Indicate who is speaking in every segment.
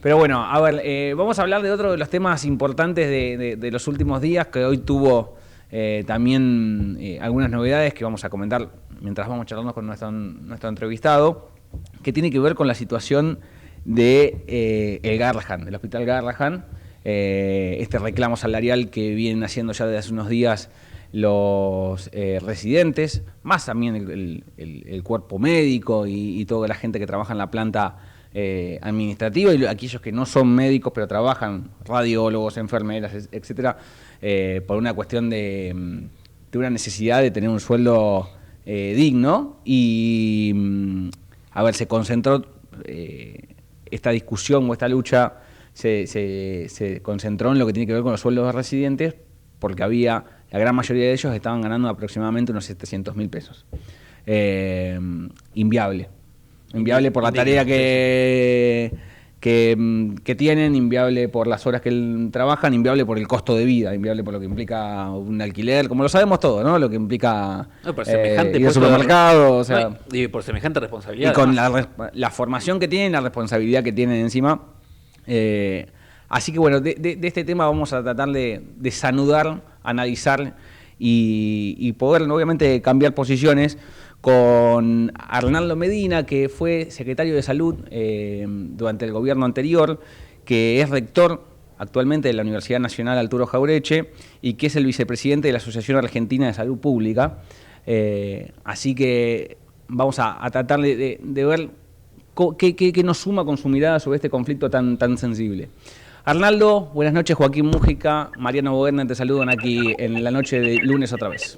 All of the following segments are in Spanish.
Speaker 1: Pero bueno, a ver, vamos a hablar de otro de los temas importantes de los últimos días, que hoy tuvo también algunas novedades que vamos a comentar mientras vamos charlando con nuestro entrevistado, que tiene que ver con la situación de el Garrahan, del Hospital Garrahan, este reclamo salarial que vienen haciendo ya desde hace unos días los residentes, más también el cuerpo médico y toda la gente que trabaja en la planta administrativa y aquellos que no son médicos pero trabajan, radiólogos, enfermeras, etcétera, por una cuestión de una necesidad de tener un sueldo digno y a ver, se concentró esta discusión o esta lucha se concentró en lo que tiene que ver con los sueldos de residentes, porque la gran mayoría de ellos estaban ganando aproximadamente unos 700.000 pesos. Inviable por la tarea que tienen, inviable por las horas que trabajan, inviable por el costo de vida, inviable por lo que implica un alquiler, como lo sabemos todos, ¿no? Lo que implica
Speaker 2: por semejante
Speaker 1: ir al supermercado, o sea,
Speaker 2: y por semejante responsabilidad.
Speaker 1: Y con la formación que tienen, la responsabilidad que tienen encima. Así que bueno, de este tema vamos a tratar de desanudar, analizar y poder obviamente cambiar posiciones con Arnaldo Medina, que fue secretario de Salud durante el gobierno anterior, que es rector actualmente de la Universidad Nacional Arturo Jauretche y que es el vicepresidente de la Asociación Argentina de Salud Pública. Así que vamos a tratar de ver qué nos suma con su mirada sobre este conflicto tan sensible. Arnaldo, buenas noches. Joaquín Mújica, Mariano Bogerna te saludan aquí en la noche de lunes otra vez.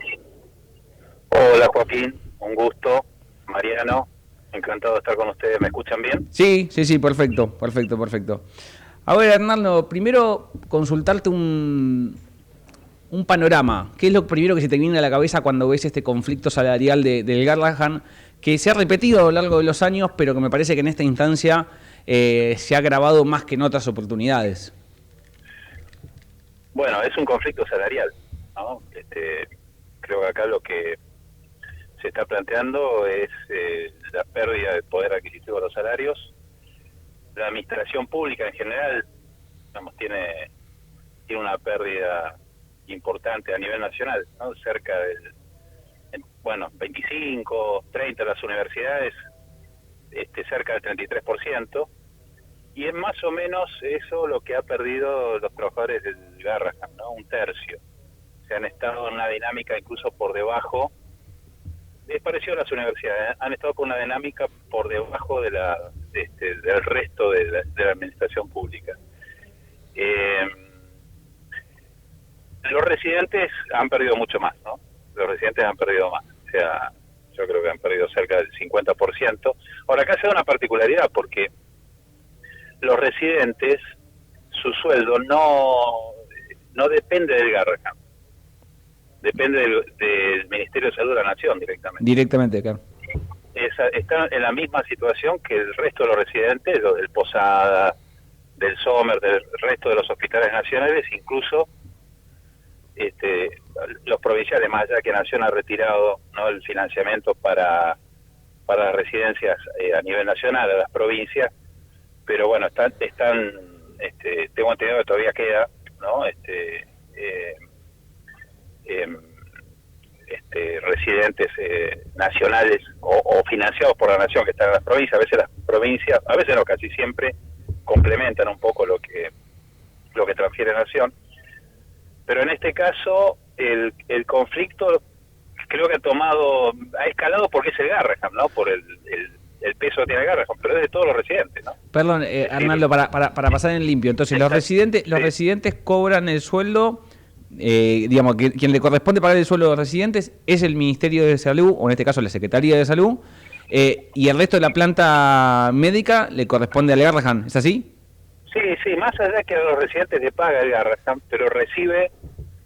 Speaker 3: Hola Joaquín, un gusto. Mariano, encantado de estar con ustedes. ¿Me escuchan bien?
Speaker 1: Sí, perfecto. A ver, Arnaldo, primero consultarte un panorama. ¿Qué es lo primero que se te viene a la cabeza cuando ves este conflicto salarial del Garrahan, que se ha repetido a lo largo de los años, pero que me parece que en esta instancia se ha agravado más que en otras oportunidades?
Speaker 3: Bueno, es un conflicto salarial, ¿no? Creo que acá lo que se está planteando es la pérdida de poder adquisitivo de los salarios. La administración pública en general, digamos, tiene una pérdida importante a nivel nacional, ¿no? Cerca del 25, 30 las universidades, cerca del 33%, y es más o menos eso lo que ha perdido los trabajadores del Garrahan, ¿no? Un tercio. Se han estado en una dinámica incluso por debajo, es parecido a las universidades, han estado con una dinámica por debajo de del resto de la administración pública. Los residentes han perdido mucho más, ¿no? Los residentes han perdido más, o sea, yo creo que han perdido cerca del 50%. Ahora, acá se da una particularidad porque los residentes, su sueldo no depende del Garrahan, depende del Ministerio de Salud de la Nación directamente.
Speaker 1: Directamente, claro.
Speaker 3: Están en la misma situación que el resto de los residentes, los del Posada, del Sommer, del resto de los hospitales nacionales, incluso los provinciales, más allá que Nación ha retirado, ¿no?, el financiamiento para las residencias a nivel nacional, a las provincias, pero bueno, tengo entendido que todavía queda, ¿no?, residentes nacionales o financiados por la Nación que están en las provincias. A veces no, casi siempre complementan un poco lo que transfiere Nación. Pero en este caso el conflicto creo que ha escalado porque es el Garrahan, ¿no? Por el peso que tiene el Garrahan, pero es de todos los residentes, ¿no?
Speaker 1: Perdón, Arnaldo, para pasar en limpio. Entonces, los residentes cobran el sueldo, digamos, que quien le corresponde pagar el sueldo de los residentes es el Ministerio de Salud, o en este caso la Secretaría de Salud, y el resto de la planta médica le corresponde al Garrahan, ¿es así?
Speaker 3: Sí, más allá que a los residentes le paga el Garrahan, pero recibe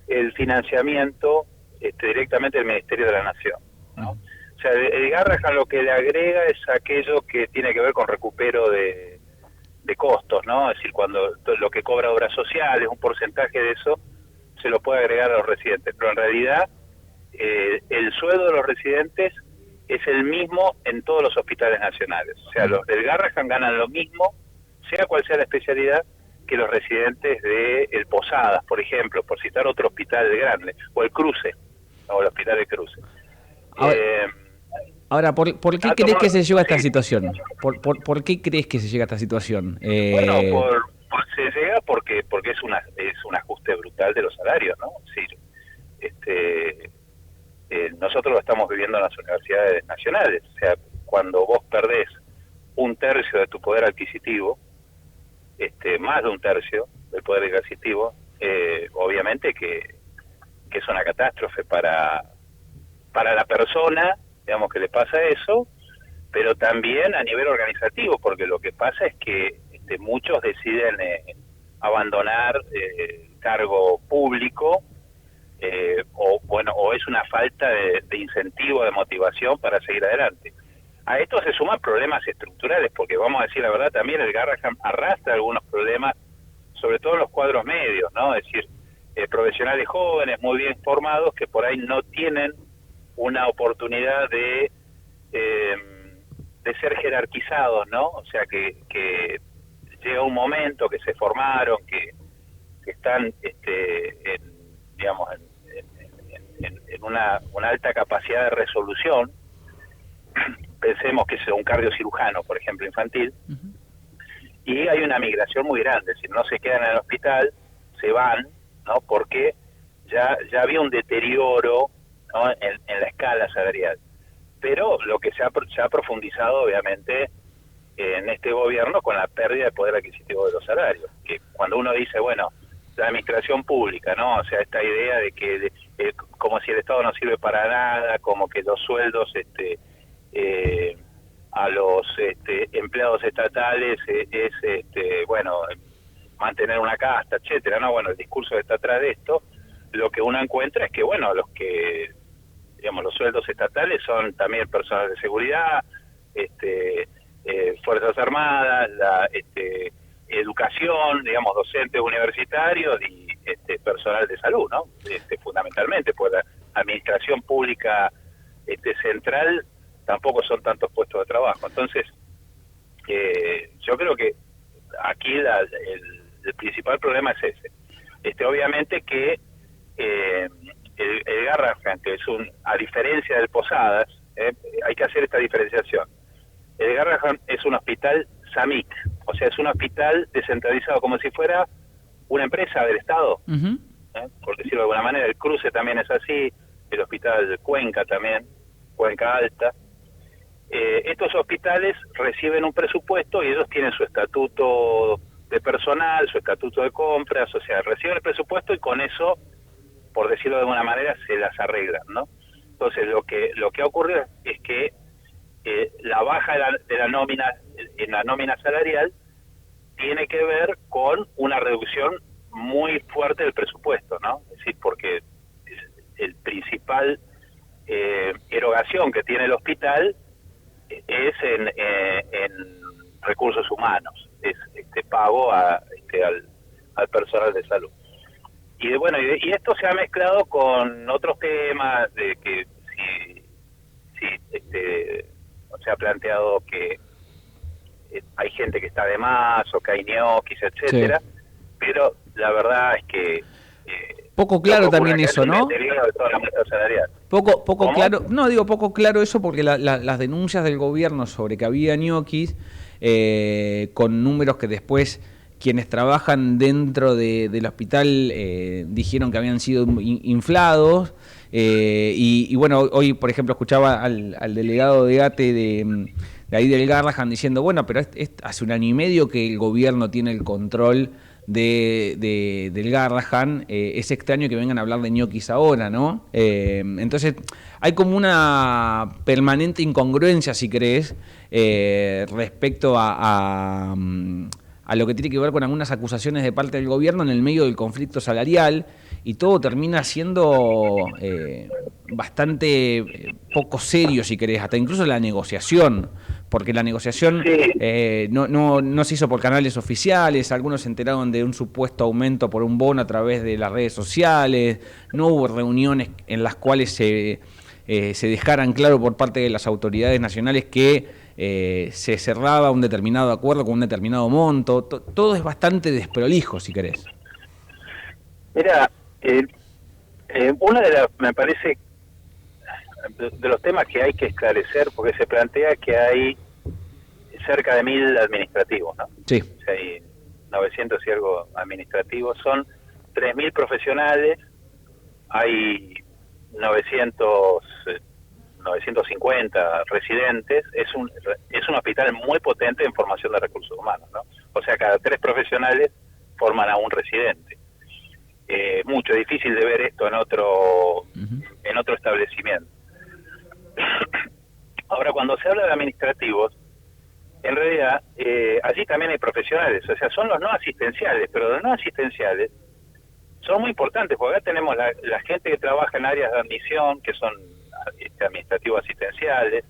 Speaker 3: el financiamiento directamente del Ministerio de la Nación, ¿no? O sea, el Garrahan lo que le agrega es aquello que tiene que ver con recupero de costos, ¿no? Es decir, cuando lo que cobra obras sociales, un porcentaje de eso se lo puede agregar a los residentes, pero en realidad el sueldo de los residentes es el mismo en todos los hospitales nacionales. O sea, los del Garrahan ganan lo mismo, sea cual sea la especialidad, que los residentes de el Posadas, por ejemplo, por citar otro hospital grande, o el Cruce, o el Hospital de Cruce.
Speaker 1: Ahora, ¿por qué crees que se llega a esta situación? ¿Por qué crees que se llega a esta situación?
Speaker 3: Bueno, se llega porque es un ajuste brutal de los salarios, ¿no? Es decir, nosotros lo estamos viviendo en las universidades nacionales. O sea, cuando vos perdés un tercio de tu poder adquisitivo, más de un tercio del poder adquisitivo, obviamente que es una catástrofe para la persona, digamos, que le pasa eso, pero también a nivel organizativo, porque lo que pasa es que muchos deciden abandonar el cargo público, o es una falta de incentivo, de motivación para seguir adelante. A esto se suman problemas estructurales, porque vamos a decir la verdad, también el Garrahan arrastra algunos problemas, sobre todo en los cuadros medios, ¿no? Es decir, profesionales jóvenes, muy bien formados, que por ahí no tienen una oportunidad de ser jerarquizados, ¿no? O sea, que llega un momento que se formaron, que están en una alta capacidad de resolución. Pensemos que es un cardiocirujano, por ejemplo, infantil, y hay una migración muy grande. Si no se quedan en el hospital, se van, ¿no? Porque ya había un deterioro, ¿no? en la escala salarial. Pero lo que se ha profundizado, obviamente, en este gobierno con la pérdida de poder adquisitivo de los salarios. Que cuando uno dice, bueno, la administración pública, ¿no? O sea, esta idea de que como si el Estado no sirve para nada, como que los sueldos a los empleados estatales es mantener una casta, etcétera, ¿no? Bueno, el discurso que está atrás de esto, lo que uno encuentra es que, bueno, los sueldos estatales son también personal de seguridad, Fuerzas Armadas, la educación, digamos, docentes universitarios y personal de salud, ¿no? Fundamentalmente, pues la administración pública central tampoco son tantos puestos de trabajo. Entonces, yo creo que aquí el principal problema es ese. Obviamente que el Garrahan, que a diferencia del Posadas, hay que hacer esta diferenciación. El Garrahan es un hospital SAMIC, o sea, es un hospital descentralizado, como si fuera una empresa del Estado, por decirlo de alguna manera. El Cruce también es así, el hospital de Cuenca también, Cuenca Alta. Estos hospitales reciben un presupuesto y ellos tienen su estatuto de personal, su estatuto de compras, o sea, reciben el presupuesto y con eso, por decirlo de alguna manera, se las arreglan, ¿no? Entonces, lo que ha ocurrido es que la baja de la nómina, en la nómina salarial, tiene que ver con una reducción muy fuerte del presupuesto, ¿no? Es decir, porque el principal erogación que tiene el hospital es en recursos humanos, es pago al personal de salud. Y bueno, y esto se ha mezclado con otros temas de que se ha planteado que hay gente que está de más o que hay ñoquis, etcétera, pero la verdad es que
Speaker 1: poco claro también eso, ¿no? Poco claro, poco claro eso, porque las denuncias del gobierno sobre que había ñoquis, con números que después quienes trabajan dentro del hospital dijeron que habían sido inflados, y bueno, hoy por ejemplo escuchaba al delegado de ATE de ahí del Garrahan diciendo, bueno, pero hace un año y medio que el gobierno tiene el control del Garrahan, es extraño que vengan a hablar de ñoquis ahora, ¿no? Entonces hay como una permanente incongruencia, si querés, respecto a lo que tiene que ver con algunas acusaciones de parte del gobierno en el medio del conflicto salarial, y todo termina siendo bastante poco serio, si querés, hasta incluso la negociación, porque la negociación no se hizo por canales oficiales, algunos se enteraron de un supuesto aumento por un bono a través de las redes sociales, no hubo reuniones en las cuales se dejaran claro por parte de las autoridades nacionales que se cerraba un determinado acuerdo con un determinado monto. Todo es bastante desprolijo, si querés.
Speaker 3: Mira, una me parece, de los temas que hay que esclarecer, porque se plantea que hay cerca de 1000 administrativos, ¿no?
Speaker 1: Sí.
Speaker 3: O sea, hay 900 y algo administrativos, son 3000 profesionales, hay 950 residentes, es un hospital muy potente en formación de recursos humanos, ¿no? O sea, cada 3 profesionales forman a un residente. Mucho difícil de ver esto en otro establecimiento. Ahora, cuando se habla de administrativos, en realidad allí también hay profesionales, o sea, son los no asistenciales, pero los no asistenciales son muy importantes, porque acá tenemos la gente que trabaja en áreas de admisión, que son administrativos asistenciales,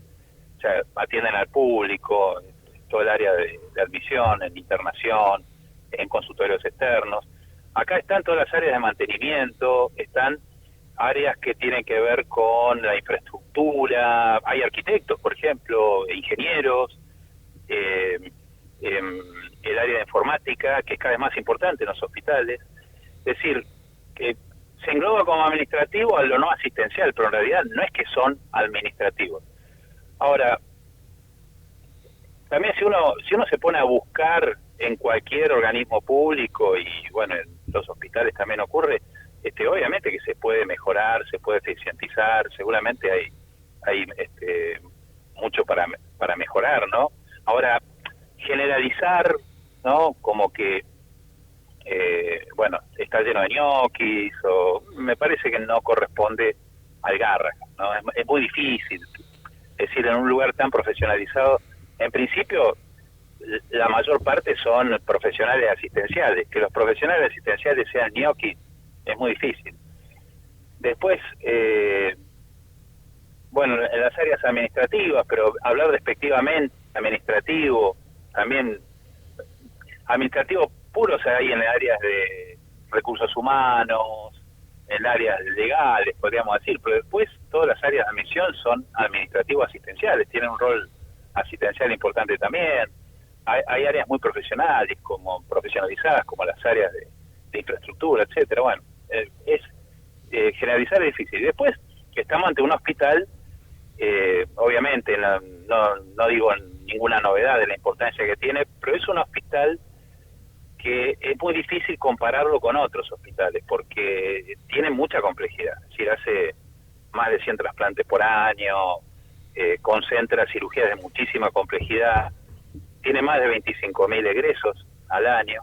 Speaker 3: o sea, atienden al público, todo el área de admisión, en internación, en consultorios externos. Acá están todas las áreas de mantenimiento, están áreas que tienen que ver con la infraestructura, hay arquitectos, por ejemplo, ingenieros, el área de informática, que es cada vez más importante en los hospitales. Es decir, que se engloba como administrativo a lo no asistencial, pero en realidad no es que son administrativos. Ahora, también si uno se pone a buscar en cualquier organismo público, y bueno, en los hospitales también ocurre, obviamente que se puede mejorar, se puede eficientizar, seguramente hay mucho para mejorar, ¿no? Ahora, generalizar, ¿no? Como que bueno, está lleno de ñoquis, o me parece que no corresponde al Garrahan, ¿no? Es muy difícil, es decir, en un lugar tan profesionalizado, en principio la mayor parte son profesionales asistenciales, que los profesionales asistenciales sean ñoquis es muy difícil. Después, bueno, en las áreas administrativas, pero hablar despectivamente, administrativo, también administrativo puros hay en áreas de recursos humanos, en áreas legales, podríamos decir, pero después todas las áreas de admisión son administrativo-asistenciales, tienen un rol asistencial importante también. Hay áreas muy profesionales, como profesionalizadas, como las áreas de infraestructura, etcétera. Bueno, generalizar es difícil. Después, que estamos ante un hospital, obviamente, no digo ninguna novedad de la importancia que tiene, pero es un hospital que es muy difícil compararlo con otros hospitales, porque tiene mucha complejidad. Es decir, hace más de 100 trasplantes por año, concentra cirugías de muchísima complejidad, tiene más de 25.000 egresos al año,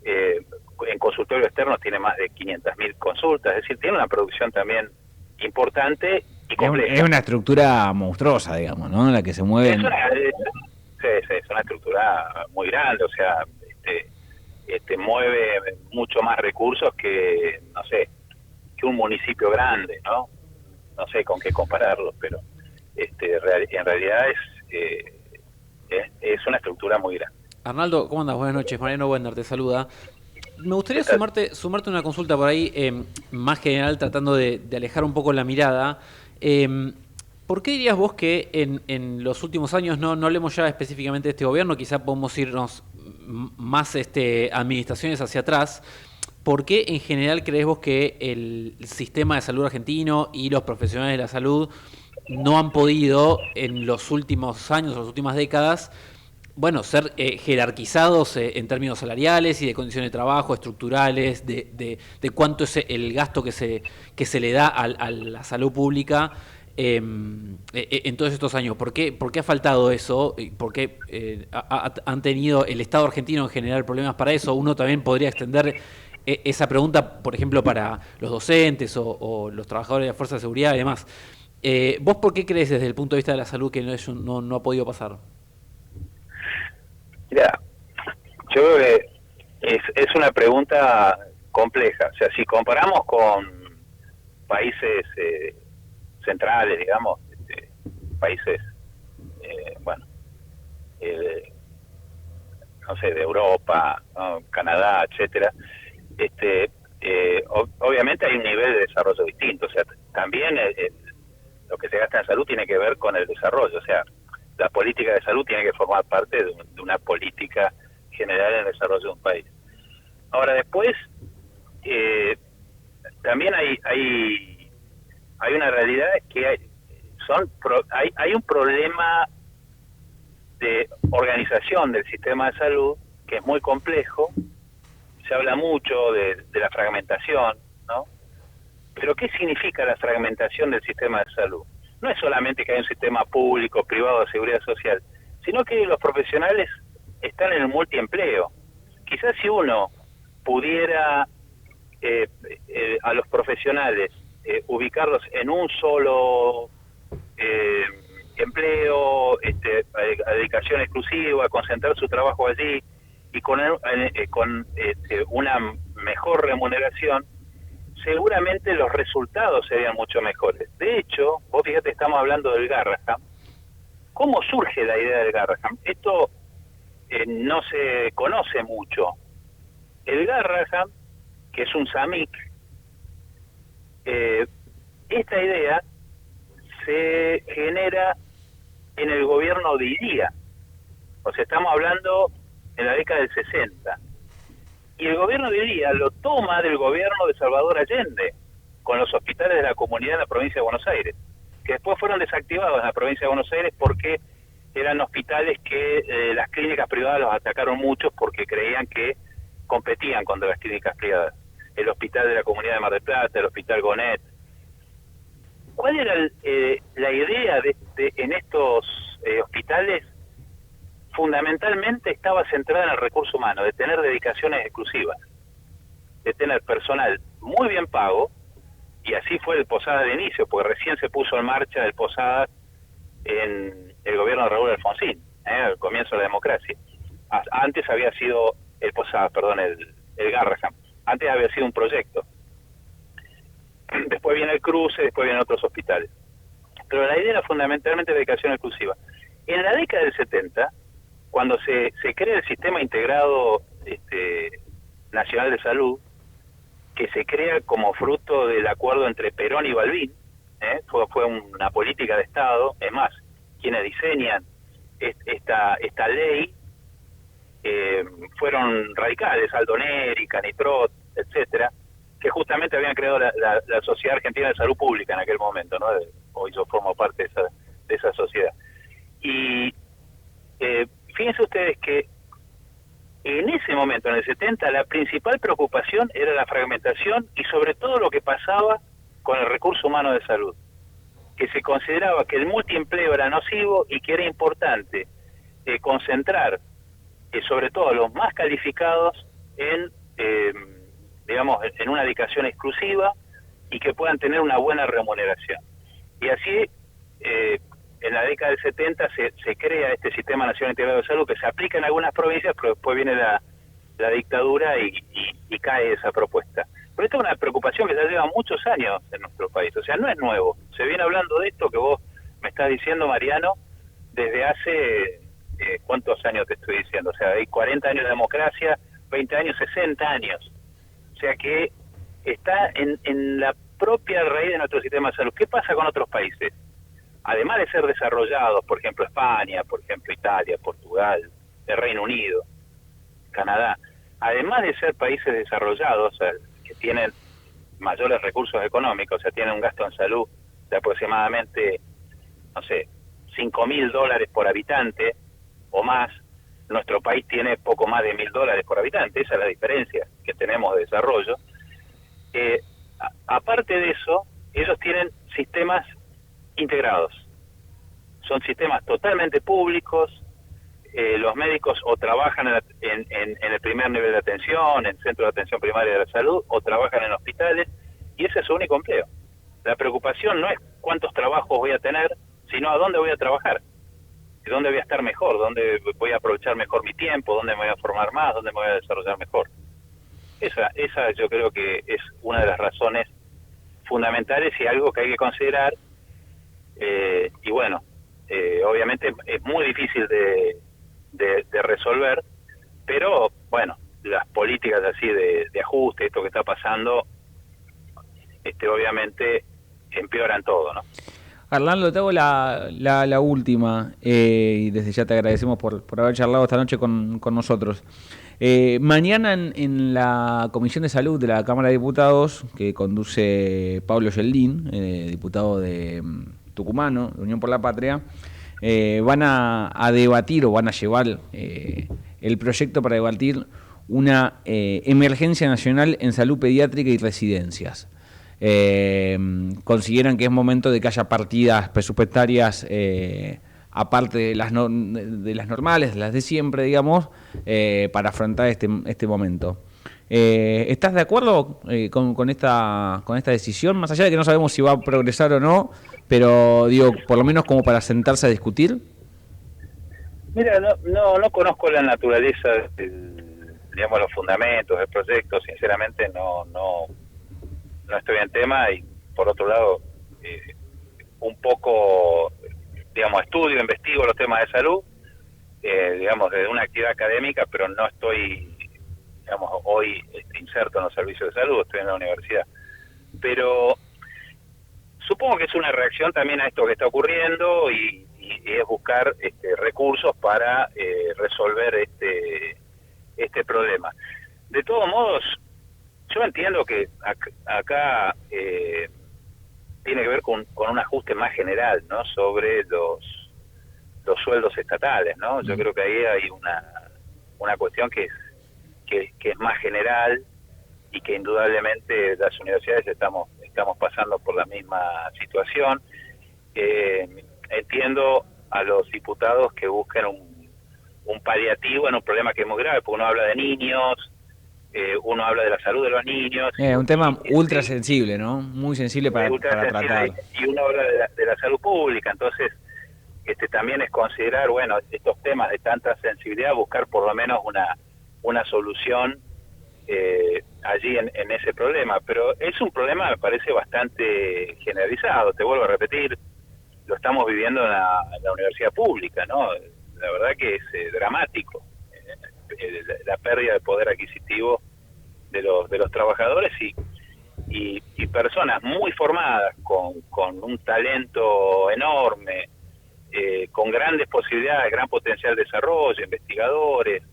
Speaker 3: en consultorio externo tiene más de 500.000 consultas, es decir, tiene una producción también importante y compleja.
Speaker 1: Es una estructura monstruosa, digamos, ¿no? En la que se mueve.
Speaker 3: Es una estructura muy grande, o sea, mueve mucho más recursos que, no sé, que un municipio grande, ¿no? No sé con qué compararlo, pero en realidad es una estructura muy grande.
Speaker 2: Arnaldo, ¿cómo andas? Buenas noches. Mariano Wender te saluda. Me gustaría sumarte una consulta por ahí, más general, tratando de alejar un poco la mirada. ¿Por qué dirías vos que en los últimos años, no hablemos ya específicamente de este gobierno, quizá podemos irnos más administraciones hacia atrás, ¿por qué en general crees vos que el sistema de salud argentino y los profesionales de la salud no han podido en los últimos años, las últimas décadas, bueno, ser jerarquizados en términos salariales y de condiciones de trabajo, estructurales, de cuánto es el gasto que se le da a la salud pública en todos estos años? ¿Por qué ha faltado eso? ¿Por qué han tenido el Estado argentino en general problemas para eso? Uno también podría extender esa pregunta, por ejemplo, para los docentes o los trabajadores de la Fuerza de Seguridad y demás. ¿Vos por qué crees desde el punto de vista de la salud que no ha podido pasar?
Speaker 3: Mira, yo creo que es una pregunta compleja. O sea, si comparamos con países centrales, digamos, países, bueno, no sé, de Europa, ¿no? Canadá, etcétera, obviamente hay un nivel de desarrollo distinto. O sea, también lo que se gasta en salud tiene que ver con el desarrollo. O sea, la política de salud tiene que formar parte de una política general en el desarrollo de un país. Ahora después, también hay una realidad que hay un problema de organización del sistema de salud que es muy complejo. Se habla mucho de la fragmentación, ¿no? Pero ¿qué significa la fragmentación del sistema de salud? No es solamente que hay un sistema público, privado de seguridad social, sino que los profesionales están en el multiempleo. Quizás si uno pudiera a los profesionales ubicarlos en un solo empleo, a dedicación exclusiva, concentrar su trabajo allí y con una mejor remuneración, seguramente los resultados serían mucho mejores. De hecho, vos fíjate, estamos hablando del Garrahan. ¿Cómo surge la idea del Garrahan? Esto no se conoce mucho. El Garrahan, que es un SAMIC, esta idea se genera en el gobierno de Iría. O sea, estamos hablando en la década del 60. Y el gobierno de Iría lo toma del gobierno de Salvador Allende, con los hospitales de la comunidad en la provincia de Buenos Aires, que después fueron desactivados en la provincia de Buenos Aires porque eran hospitales que las clínicas privadas los atacaron mucho porque creían que competían contra las clínicas privadas. El hospital de la comunidad de Mar del Plata, el hospital Gonet. ¿Cuál era la idea en estos hospitales? Fundamentalmente estaba centrada en el recurso humano, de tener dedicaciones exclusivas, de tener personal muy bien pago, y así fue el Posadas de inicio, porque recién se puso en marcha el Posadas en el gobierno de Raúl Alfonsín, al comienzo de la democracia. Antes había sido el Posadas, perdón, el Garrahan, antes había sido un proyecto. Después viene el Cruce, después vienen otros hospitales. Pero la idea era fundamentalmente dedicación exclusiva. En la década del 70, cuando se crea el Sistema Integrado Nacional de Salud, que se crea como fruto del acuerdo entre Perón y Balbín, fue una política de Estado. Es más, quienes diseñan esta ley fueron radicales, Aldo Neri, Canitrot, etcétera, que justamente habían creado la Sociedad Argentina de Salud Pública en aquel momento, ¿no? Hoy yo formo parte de esa sociedad. Y fíjense ustedes que en ese momento, en el 70, la principal preocupación era la fragmentación y sobre todo lo que pasaba con el recurso humano de salud, que se consideraba que el multiempleo era nocivo y que era importante concentrar sobre todo a los más calificados en una dedicación exclusiva y que puedan tener una buena remuneración. Y así, en la década del 70 se crea este Sistema Nacional Integrado de Salud que se aplica en algunas provincias, pero después viene la dictadura y cae esa propuesta. Pero esta es una preocupación que ya lleva muchos años en nuestro país, o sea, no es nuevo. Se viene hablando de esto que vos me estás diciendo, Mariano, desde hace, ¿cuántos años te estoy diciendo? O sea, hay 40 años de democracia, 20 años, 60 años. O sea que está en la propia raíz de nuestro sistema de salud. ¿Qué pasa con otros países? Además de ser desarrollados, por ejemplo España, por ejemplo Italia, Portugal, el Reino Unido, Canadá, además de ser países desarrollados, o sea, que tienen mayores recursos económicos, o sea, tienen un gasto en salud de aproximadamente, no sé, $5.000 por habitante o más. Nuestro país tiene poco más de $1.000 por habitante. Esa es la diferencia que tenemos de desarrollo. Aparte de eso, ellos tienen sistemas integrados. Son sistemas totalmente públicos. Los médicos o trabajan en el primer nivel de atención, en centros de atención primaria de la salud, o trabajan en hospitales, y ese es su único empleo. La preocupación no es cuántos trabajos voy a tener, sino a dónde voy a trabajar, dónde voy a estar mejor, dónde voy a aprovechar mejor mi tiempo, dónde me voy a formar más, dónde me voy a desarrollar mejor. Esa yo creo que es una de las razones fundamentales y algo que hay que considerar. Y bueno, obviamente es muy difícil de resolver, pero bueno, las políticas así de ajuste, esto que está pasando, obviamente empeoran todo, ¿no?
Speaker 1: Arnaldo, te hago la última, y desde ya te agradecemos por haber charlado esta noche con nosotros. Mañana en la Comisión de Salud de la Cámara de Diputados, que conduce Pablo Yeldín, diputado de tucumano, de Unión por la Patria, van a debatir o van a llevar el proyecto para debatir una emergencia nacional en salud pediátrica y residencias. Consideran que es momento de que haya partidas presupuestarias aparte de las normales, de las de siempre, digamos, para afrontar este momento. ¿Estás de acuerdo con esta decisión? Más allá de que no sabemos si va a progresar o no, pero digo, por lo menos como para sentarse a discutir.
Speaker 3: Mira, no conozco la naturaleza, digamos, los fundamentos del proyecto. Sinceramente no estoy en tema, y por otro lado un poco, digamos, estudio, investigo los temas de salud, digamos, desde una actividad académica, pero no estoy, digamos, hoy inserto en los servicios de salud, estoy en la universidad. Pero supongo que es una reacción también a esto que está ocurriendo, y es buscar recursos para resolver este problema. De todos modos, yo entiendo que acá tiene que ver con un ajuste más general, ¿no?, sobre los sueldos estatales, ¿no? Yo creo que ahí hay una cuestión que es más general, y que indudablemente las universidades estamos pasando por la misma situación. Entiendo a los diputados que busquen un paliativo en un problema que es muy grave, porque uno habla de niños, uno habla de la salud de los niños.
Speaker 1: Un tema ultra sensible, ¿no? Muy sensible para tratar.
Speaker 3: Y uno habla de la salud pública. Entonces, también es considerar, bueno, estos temas de tanta sensibilidad, buscar por lo menos una solución allí en ese problema. Pero es un problema, me parece, bastante generalizado. Te vuelvo a repetir, lo estamos viviendo en la universidad pública, ¿no? La verdad que es dramático la pérdida de poder adquisitivo de los trabajadores, y personas muy formadas, con un talento enorme, con grandes posibilidades, gran potencial de desarrollo, investigadores,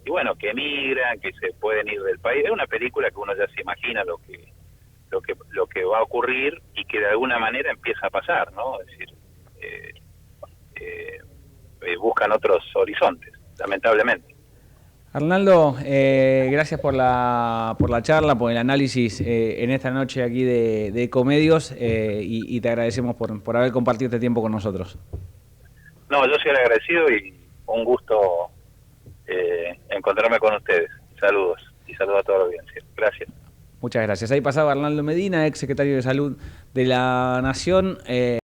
Speaker 3: y bueno, que emigran, que se pueden ir del país. Es una película que uno ya se imagina lo que va a ocurrir, y que de alguna manera empieza a pasar, ¿no? Es decir, buscan otros horizontes, lamentablemente.
Speaker 1: Arnaldo, gracias por la charla, por el análisis en esta noche aquí de Ecomedios, y te agradecemos por haber compartido este tiempo con nosotros.
Speaker 3: No, yo soy el agradecido, y un gusto encontrarme con ustedes. Saludos, y saludos a toda la audiencia. Gracias.
Speaker 1: Muchas gracias. Ahí pasaba Arnaldo Medina, ex secretario de Salud de la Nación.